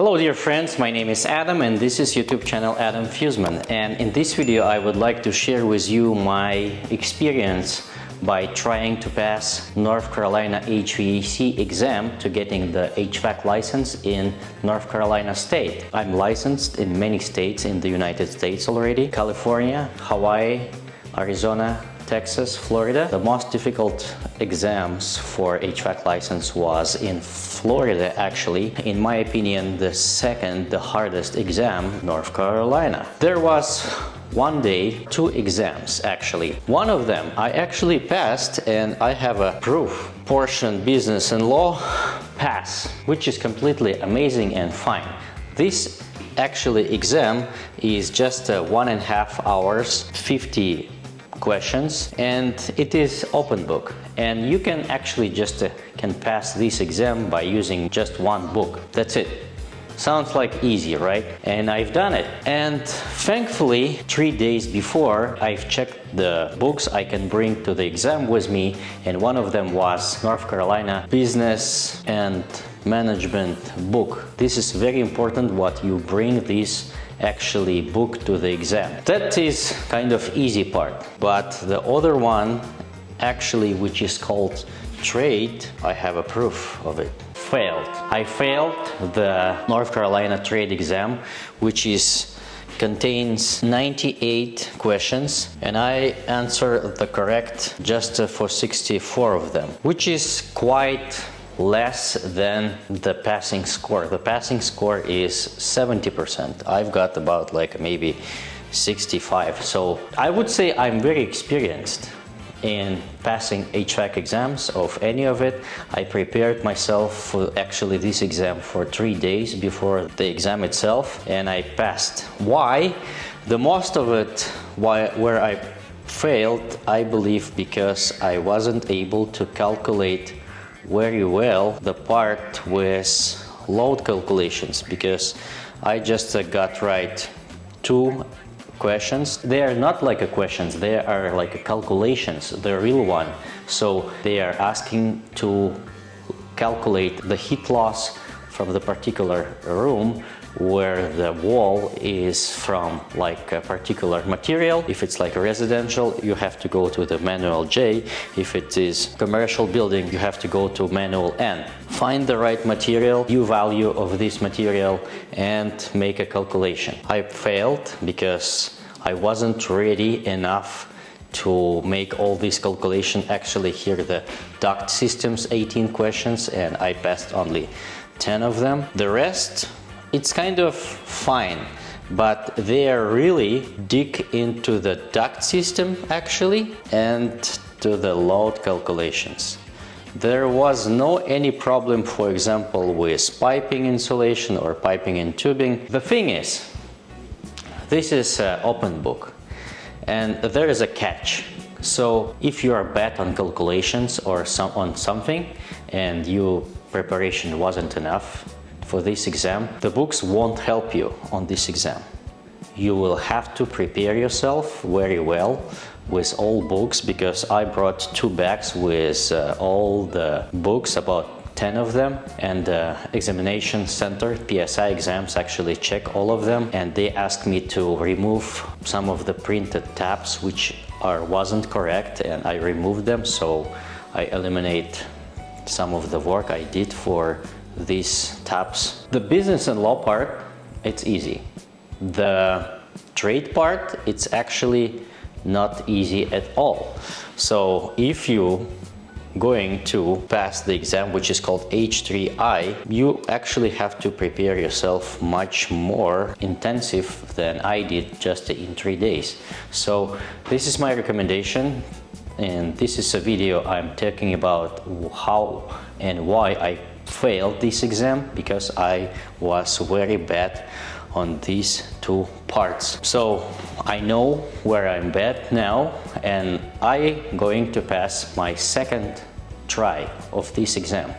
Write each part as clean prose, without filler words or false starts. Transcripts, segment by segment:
Hello dear friends, my name is Adam and this is YouTube channel Adam Fusman, and in this video I would like to share with you my experience by trying to pass North Carolina HVAC exam to getting the HVAC license in North Carolina state. I'm licensed in many states in the United States already: California, Hawaii, Arizona, Texas, Florida. The most difficult exams for HVAC license was in Florida actually. In my opinion, the second hardest exam, North Carolina. There was one day, two exams actually. One of them I actually passed and I have a proof. Portion business and law pass, which is completely amazing and fine. This actually exam is just 1.5 hours, 50 questions, and it is open book, and you can actually just can pass this exam by using just one book. That's it. Sounds like easy, right? And I've done it, and thankfully 3 days before I've checked the books I can bring to the exam with me, and one of them was North Carolina Business and Management book. This is very important what you bring this actually book to the exam. That is kind of easy part, but the other one actually, which is called trade, I have a proof of it. I failed the North Carolina trade exam, which contains 98 questions, and I answered the correct just for 64 of them, which is quite less than the passing score. The passing score is 70%. I've got about like maybe 65. So I would say I'm very experienced in passing HVAC exams of any of it. I prepared myself for actually this exam for 3 days before the exam itself, and I passed. Why? The most of it, where I failed, I believe because I wasn't able to calculate very well the part with load calculations, because I just got right 2 questions. They are not like questions, they are like calculations, the real one. So they are asking to calculate the heat loss from the particular room where the wall is from like a particular material. If it's like a residential, you have to go to the manual J. If it is commercial building, you have to go to manual N. Find the right material, U value of this material, and make a calculation. I failed because I wasn't ready enough to make all these calculations. Actually, here the duct systems, 18 questions, and I passed only 10 of them. The rest, it's kind of fine, but they are really dig into the duct system actually and to the load calculations. There was no any problem, for example, with piping insulation or piping and tubing. The thing is, this is an open book, and there is a catch. So if you are bad on calculations or on something and your preparation wasn't enough for this exam, the books won't help you on this exam. You will have to prepare yourself very well with all books, because I brought 2 bags with all the books, about 10 of them, and the examination center, PSI exams, actually check all of them, and they asked me to remove some of the printed tabs which wasn't correct, and I removed them, so I eliminate some of the work I did for these tabs. The business and law part, it's easy. The trade part, it's actually not easy at all. So if you going to pass the exam, which is called H3I, you actually have to prepare yourself much more intensive than I did just in 3 days. So this is my recommendation, and this is a video I'm talking about how and why I failed this exam, because I was very bad on these 2 parts. So I know where I'm bad now, and I'm going to pass my second try of this exam.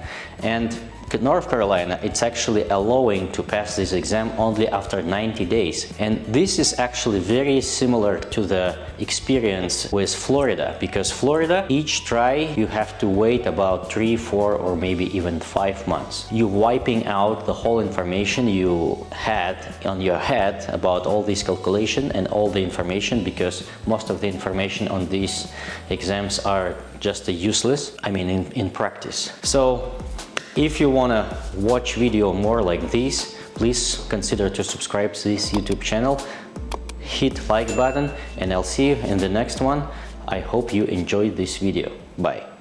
And North Carolina, it's actually allowing to pass this exam only after 90 days. And this is actually very similar to the experience with Florida, because Florida, each try, you have to wait about 3, 4, or maybe even 5 months. You're wiping out the whole information you had on your head about all this calculation and all the information, because most of the information on these exams are just useless, I mean in practice. So if you want to watch video more like this, please consider to subscribe to this YouTube channel, hit like button, and I'll see you in the next one. I hope you enjoyed this video. Bye.